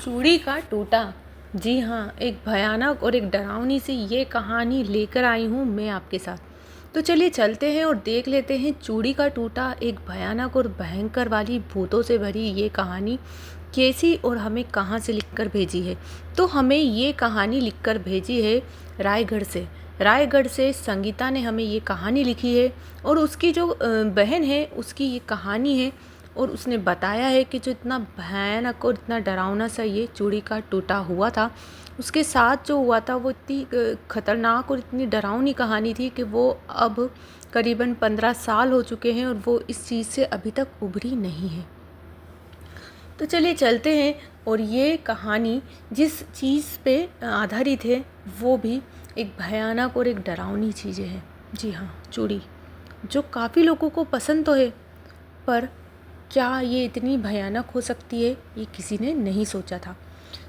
चूड़ी का टूटा। जी हाँ, एक भयानक और एक डरावनी सी ये कहानी लेकर आई हूँ मैं आपके साथ। तो चलिए चलते हैं और देख लेते हैं चूड़ी का टूटा, एक भयानक और भयंकर वाली भूतों से भरी ये कहानी कैसी और हमें कहाँ से लिखकर भेजी है। तो हमें ये कहानी लिखकर भेजी है रायगढ़ से। रायगढ़ से संगीता ने हमें ये कहानी लिखी है और उसकी जो बहन है उसकी ये कहानी है। और उसने बताया है कि जो इतना भयानक और इतना डरावना सा ये चूड़ी का टूटा हुआ था, उसके साथ जो हुआ था वो इतनी ख़तरनाक और इतनी डरावनी कहानी थी कि वो अब करीबन 15 साल हो चुके हैं और वो इस चीज़ से अभी तक उभरी नहीं है। तो चलिए चलते हैं। और ये कहानी जिस चीज़ पे आधारित है वो भी एक भयानक और एक डरावनी चीज़ें हैं। जी हाँ, चूड़ी जो काफ़ी लोगों को पसंद तो है, पर क्या ये इतनी भयानक हो सकती है ये किसी ने नहीं सोचा था।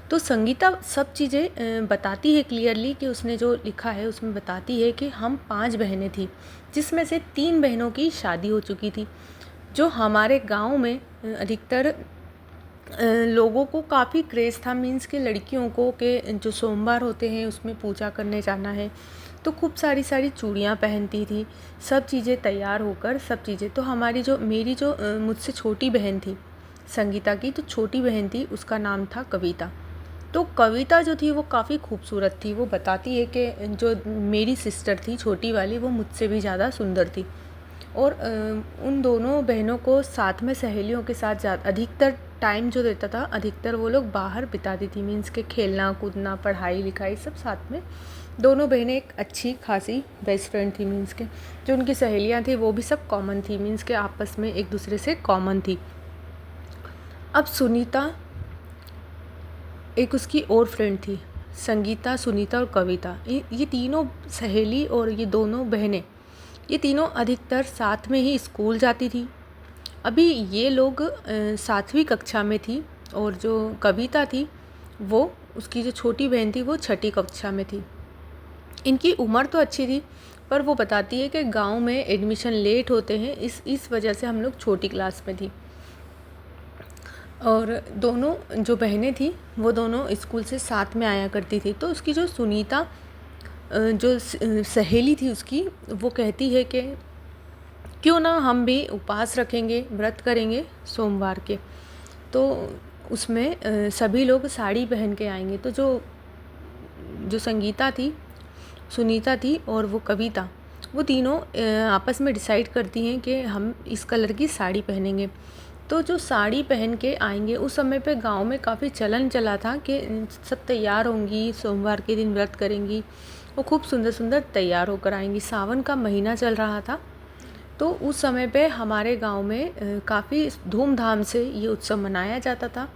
तो संगीता सब चीज़ें बताती है क्लियरली कि उसने जो लिखा है उसमें बताती है कि हम 5 बहनें थी, जिसमें से 3 बहनों की शादी हो चुकी थी। जो हमारे गांव में अधिकतर लोगों को काफ़ी क्रेज़ था, मीन्स के लड़कियों को के जो सोमवार होते हैं उसमें पूजा करने जाना है, तो खूब सारी सारी चूड़ियाँ पहनती थी, सब चीज़ें तैयार होकर सब चीज़ें। तो हमारी जो मेरी जो मुझसे छोटी बहन थी संगीता की, तो छोटी बहन थी उसका नाम था कविता। तो कविता जो थी वो काफ़ी खूबसूरत थी। वो बताती है कि जो मेरी सिस्टर थी छोटी वाली वो मुझसे भी ज़्यादा सुंदर थी। और उन दोनों बहनों को साथ में सहेलियों के साथ अधिकतर टाइम जो देता था, अधिकतर वो लोग बाहर बिताती थी, मीन्स के खेलना कूदना पढ़ाई लिखाई सब साथ में। दोनों बहनें एक अच्छी खासी बेस्ट फ्रेंड थी, मीन्स के जो उनकी सहेलियां थी वो भी सब कॉमन थी, मीन्स के आपस में एक दूसरे से कॉमन थी। अब सुनीता एक उसकी और फ्रेंड थी। संगीता, सुनीता और कविता, ये तीनों सहेली और ये दोनों बहनें, ये तीनों अधिकतर साथ में ही स्कूल जाती थी। अभी ये लोग 7वीं कक्षा में थी और जो कविता थी वो, उसकी जो छोटी बहन थी वो 6ठी कक्षा में थी। इनकी उम्र तो अच्छी थी, पर वो बताती है कि गांव में एडमिशन लेट होते हैं, इस वजह से हम लोग छोटी क्लास में थी। और दोनों जो बहनें थी वो दोनों स्कूल से साथ में आया करती थी। तो उसकी जो सुनीता जो सहेली थी उसकी, वो कहती है कि क्यों ना हम भी उपवास रखेंगे, व्रत करेंगे सोमवार के। तो उसमें सभी लोग साड़ी पहन के आएंगे। तो जो जो संगीता थी, सुनीता थी और वो कविता, वो तीनों आपस में डिसाइड करती हैं कि हम इस कलर की साड़ी पहनेंगे। तो जो साड़ी पहन के आएंगे, उस समय पे गांव में काफ़ी चलन चला था कि सब तैयार होंगी, सोमवार के दिन व्रत करेंगी, वो खूब सुंदर सुंदर तैयार होकर आएंगी। सावन का महीना चल रहा था, तो उस समय पे हमारे गांव में काफ़ी धूमधाम से ये उत्सव मनाया जाता था।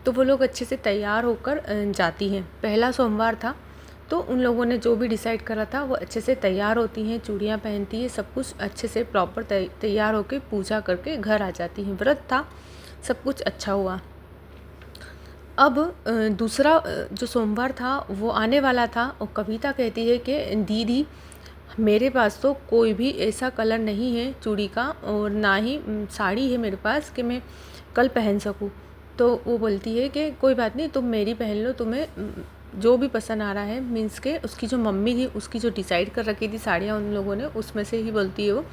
तो वो लोग अच्छे से तैयार होकर जाती हैं। पहला सोमवार था, तो उन लोगों ने जो भी डिसाइड करा था वो अच्छे से तैयार होती हैं, चूड़ियाँ पहनती हैं, सब कुछ अच्छे से प्रॉपर तैयार होकर पूजा करके घर आ जाती हैं। व्रत था, सब कुछ अच्छा हुआ। अब दूसरा जो सोमवार था वो आने वाला था और कविता कहती है कि दीदी, मेरे पास तो कोई भी ऐसा कलर नहीं है चूड़ी का, और ना ही साड़ी है मेरे पास कि मैं कल पहन सकूं। तो वो बोलती है कि कोई बात नहीं, तुम मेरी पहन लो, तुम्हें जो भी पसंद आ रहा है। मीन्स के उसकी जो मम्मी थी उसकी जो डिसाइड कर रखी थी साड़ियाँ उन लोगों ने, उसमें से ही बोलती है वो।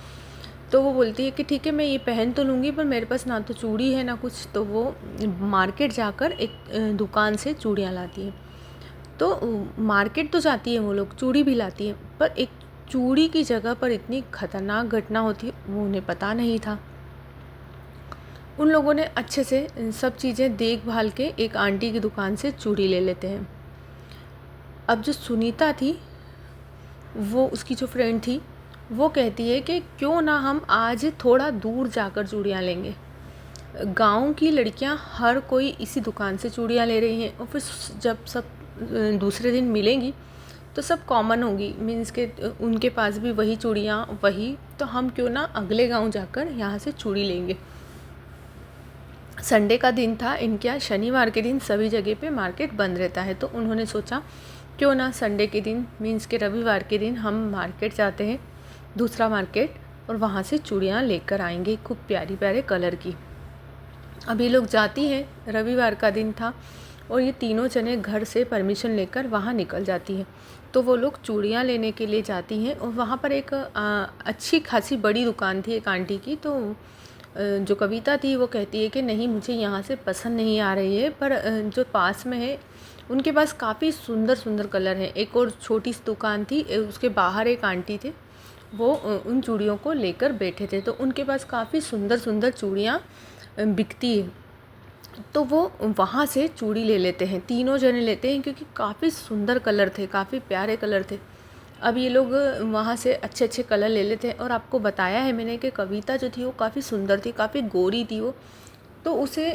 तो वो बोलती है कि ठीक है, मैं ये पहन तो लूँगी, पर मेरे पास ना तो चूड़ी है ना कुछ। तो वो मार्केट जाकर एक दुकान से चूड़ियाँ लाती है। तो मार्केट तो जाती है वो लोग, चूड़ी भी लाती है, पर एक चूड़ी की जगह पर इतनी खतरनाक घटना होती है वो उन्हें पता नहीं था। उन लोगों ने अच्छे से सब चीज़ें देखभाल के एक आंटी की दुकान से चूड़ी ले लेते हैं। अब जो सुनीता थी, वो उसकी जो फ्रेंड थी, वो कहती है कि क्यों ना हम आज थोड़ा दूर जाकर चूड़ियाँ लेंगे। गांव की लड़कियां हर कोई इसी दुकान से चूड़ियाँ ले रही हैं, और फिर जब सब दूसरे दिन मिलेंगी तो सब कॉमन होगी, मीन्स के उनके पास भी वही चूड़ियाँ वही, तो हम क्यों ना अगले गांव जाकर यहाँ से चूड़ी लेंगे। संडे का दिन था इनके यहाँ, शनिवार के दिन सभी जगह पे मार्केट बंद रहता है। तो उन्होंने सोचा क्यों ना संडे के दिन, मीन्स के रविवार के दिन हम मार्केट जाते हैं, दूसरा मार्केट, और वहाँ से चूड़ियाँ लेकर आएंगे खूब प्यारी प्यारे कलर की। अभी लोग जाती हैं, रविवार का दिन था, और ये तीनों जने घर से परमिशन लेकर वहाँ निकल जाती हैं। तो वो लोग चूड़ियाँ लेने के लिए जाती हैं और वहाँ पर एक अच्छी खासी बड़ी दुकान थी एक आंटी की। तो जो कविता थी वो कहती है कि नहीं, मुझे यहाँ से पसंद नहीं आ रही है, पर जो पास में है उनके पास काफ़ी सुंदर सुंदर कलर हैं। एक और छोटी सी दुकान थी, उसके बाहर एक आंटी थे, वो उन चूड़ियों को लेकर बैठे थे। तो उनके पास काफ़ी सुंदर सुंदर चूड़ियाँ बिकती है। तो वो वहाँ से चूड़ी ले लेते हैं, तीनों जने लेते हैं, क्योंकि काफ़ी सुंदर कलर थे, काफ़ी प्यारे कलर थे। अब ये लोग वहाँ से अच्छे अच्छे कलर ले लेते हैं। और आपको बताया है मैंने कि कविता जो थी वो काफ़ी सुंदर थी, काफ़ी गोरी थी वो। तो उसे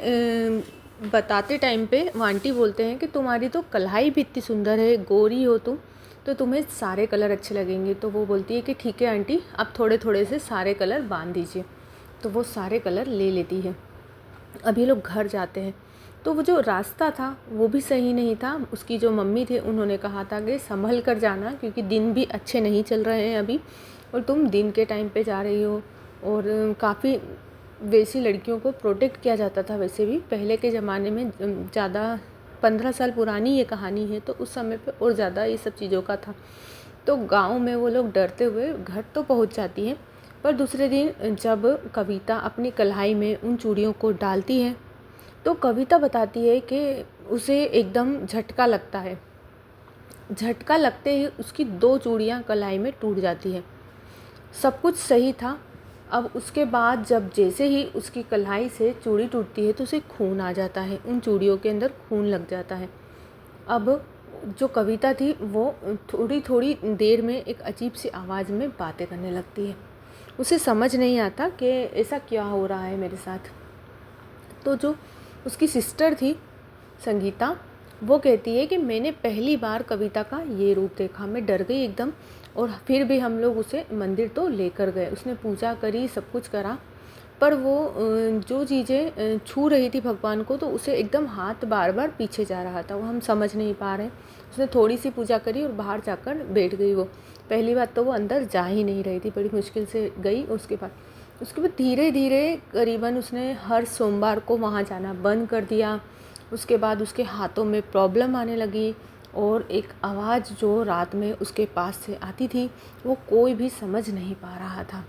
बताते टाइम पे वो आंटी बोलते हैं कि तुम्हारी तो कढ़ाई भी इतनी सुंदर है, गोरी हो तुम, तो तुम्हें सारे कलर अच्छे लगेंगे। तो वो बोलती है कि ठीक है आंटी, आप थोड़े थोड़े से सारे कलर बांध दीजिए। तो वो सारे कलर ले लेती है। अब ये लोग घर जाते हैं। तो वो जो रास्ता था वो भी सही नहीं था। उसकी जो मम्मी थे उन्होंने कहा था कि संभल कर जाना, क्योंकि दिन भी अच्छे नहीं चल रहे हैं अभी, और तुम दिन के टाइम पे जा रही हो। और काफ़ी वैसी लड़कियों को प्रोटेक्ट किया जाता था वैसे भी पहले के ज़माने में। ज़्यादा 15 साल पुरानी ये कहानी है, तो उस समय पे और ज़्यादा ये सब चीज़ों का था। तो गांव में वो लोग डरते हुए घर तो पहुंच जाती हैं। पर दूसरे दिन जब कविता अपनी कढ़ाई में उन चूड़ियों को डालती है, तो कविता बताती है कि उसे एकदम झटका लगता है। झटका लगते ही उसकी 2 चूड़ियाँ कलाई में टूट जाती है। सब कुछ सही था। अब उसके बाद जब जैसे ही उसकी कलाई से चूड़ी टूटती है तो उसे खून आ जाता है, उन चूड़ियों के अंदर खून लग जाता है। अब जो कविता थी वो थोड़ी थोड़ी देर में एक अजीब सी आवाज़ में बातें करने लगती है। उसे समझ नहीं आता कि ऐसा क्या हो रहा है मेरे साथ। तो जो उसकी सिस्टर थी संगीता, वो कहती है कि मैंने पहली बार कविता का ये रूप देखा, मैं डर गई एकदम। और फिर भी हम लोग उसे मंदिर तो लेकर गए, उसने पूजा करी, सब कुछ करा, पर वो जो चीज़ें छू रही थी भगवान को, तो उसे एकदम हाथ बार बार पीछे जा रहा था। वो हम समझ नहीं पा रहे। उसने थोड़ी सी पूजा करी और बाहर जाकर बैठ गई। वो पहली बात तो वो अंदर जा ही नहीं रही थी, बड़ी मुश्किल से गई। उसके बाद धीरे धीरे करीबन उसने हर सोमवार को वहाँ जाना बंद कर दिया। उसके बाद उसके हाथों में प्रॉब्लम आने लगी, और एक आवाज़ जो रात में उसके पास से आती थी वो कोई भी समझ नहीं पा रहा था।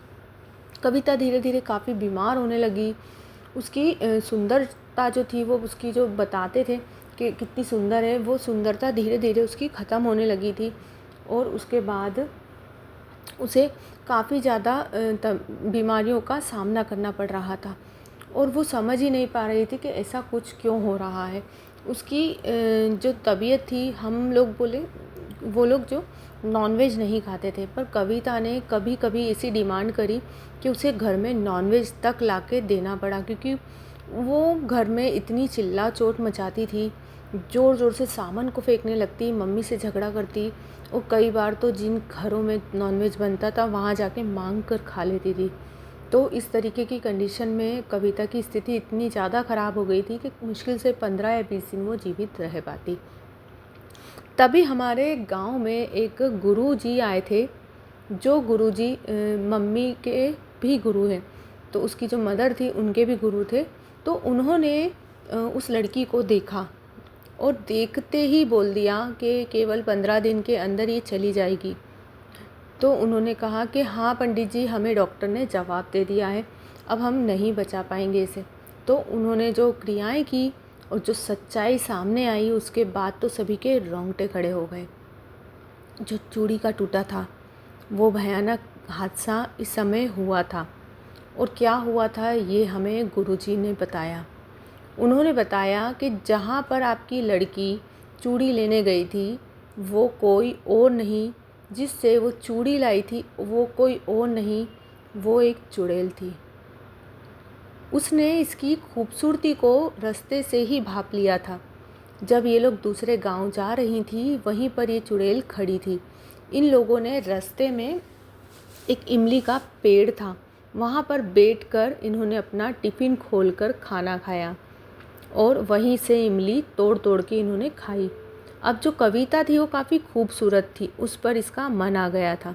कविता धीरे धीरे काफ़ी बीमार होने लगी। उसकी सुंदरता जो थी, वो उसकी जो बताते थे कि कितनी सुंदर है, वो सुंदरता धीरे धीरे उसकी ख़त्म होने लगी थी। और उसके बाद उसे काफ़ी ज़्यादा बीमारियों का सामना करना पड़ रहा था, और वो समझ ही नहीं पा रही थी कि ऐसा कुछ क्यों हो रहा है। उसकी जो तबीयत थी, हम लोग बोले वो लोग जो नॉनवेज नहीं खाते थे, पर कविता ने कभी कभी ऐसी डिमांड करी कि उसे घर में नॉनवेज तक लाके देना पड़ा, क्योंकि वो घर में इतनी चिल्ला चोट मचाती थी, ज़ोर ज़ोर से सामान को फेंकने लगती, मम्मी से झगड़ा करती, और कई बार तो जिन घरों में नॉनवेज बनता था वहाँ जाके मांग कर खा लेती थी। तो इस तरीके की कंडीशन में कविता की स्थिति इतनी ज़्यादा ख़राब हो गई थी कि मुश्किल से 15 या 20 दिन वो जीवित रह पाती। तभी हमारे गांव में एक गुरुजी आए थे, जो गुरुजी मम्मी के भी गुरु हैं। तो उसकी जो मदर थी उनके भी गुरु थे। तो उन्होंने उस लड़की को देखा और देखते ही बोल दिया कि केवल 15 दिन के अंदर ये चली जाएगी। तो उन्होंने कहा कि हाँ पंडित जी, हमें डॉक्टर ने जवाब दे दिया है, अब हम नहीं बचा पाएंगे इसे। तो उन्होंने जो क्रियाएं की और जो सच्चाई सामने आई, उसके बाद तो सभी के रोंगटे खड़े हो गए। जो चूड़ी का टूटा था वो भयानक हादसा इस समय हुआ था, और क्या हुआ था ये हमें गुरुजी ने बताया। उन्होंने बताया कि जहाँ पर आपकी लड़की चूड़ी लेने गई थी वो कोई और नहीं, जिससे वो चूड़ी लाई थी वो कोई और नहीं, वो एक चुड़ैल थी। उसने इसकी खूबसूरती को रास्ते से ही भाप लिया था। जब ये लोग दूसरे गांव जा रही थी, वहीं पर ये चुड़ैल खड़ी थी। इन लोगों ने रास्ते में एक इमली का पेड़ था, वहाँ पर बैठकर इन्होंने अपना टिफ़िन खोलकर खाना खाया, और वहीं से इमली तोड़ तोड़ के इन्होंने खाई। अब जो कविता थी वो काफ़ी खूबसूरत थी, उस पर इसका मन आ गया था।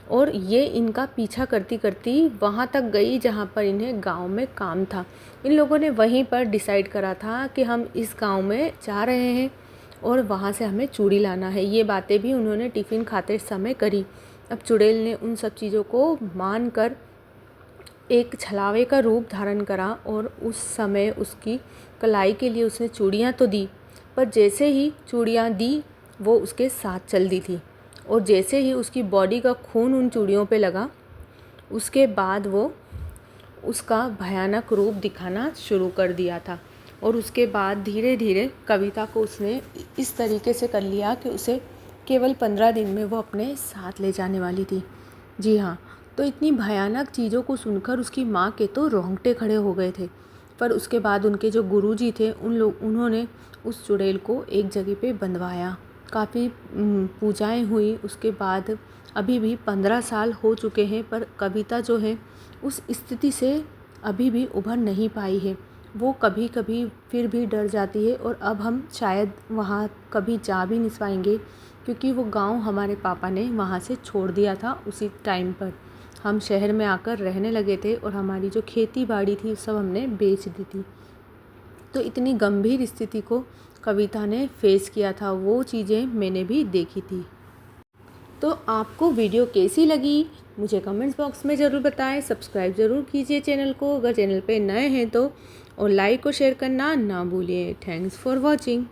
और ये इनका पीछा करती करती वहाँ तक गई जहाँ पर इन्हें गांव में काम था। इन लोगों ने वहीं पर डिसाइड करा था कि हम इस गांव में जा रहे हैं और वहाँ से हमें चूड़ी लाना है। ये बातें भी उन्होंने टिफ़िन खाते समय करी। अब चुड़ैल ने उन सब चीज़ों को मान कर एक छलावे का रूप धारण करा और उस समय उसकी कलाई के लिए उसने चूड़ियाँ तो दी, पर जैसे ही चूड़ियाँ दी वो उसके साथ चल दी थी और जैसे ही उसकी बॉडी का खून उन चूड़ियों पे लगा उसके बाद वो उसका भयानक रूप दिखाना शुरू कर दिया था। और उसके बाद धीरे धीरे कविता को उसने इस तरीके से कर लिया कि उसे केवल 15 दिन में वो अपने साथ ले जाने वाली थी। जी हाँ, तो इतनी भयानक चीज़ों को सुनकर उसकी माँ के तो रोंगटे खड़े हो गए थे। पर उसके बाद उनके जो गुरुजी थे उन्होंने उस चुड़ैल को एक जगह पे बंधवाया। काफ़ी पूजाएं हुई। उसके बाद अभी भी 15 साल हो चुके हैं पर कविता जो है उस स्थिति से अभी भी उभर नहीं पाई है। वो कभी कभी फिर भी डर जाती है और अब हम शायद वहाँ कभी जा भी नहीं पाएंगे क्योंकि वो गांव हमारे पापा ने वहाँ से छोड़ दिया था। उसी टाइम पर हम शहर में आकर रहने लगे थे और हमारी जो खेती बाड़ी थी सब हमने बेच दी थी। तो इतनी गंभीर स्थिति को कविता ने फेस किया था, वो चीज़ें मैंने भी देखी थी। तो आपको वीडियो कैसी लगी मुझे कमेंट्स बॉक्स में ज़रूर बताएं। सब्सक्राइब ज़रूर कीजिए चैनल को अगर चैनल पे नए हैं तो, और लाइक और शेयर करना ना भूलिए। Thanks for watching.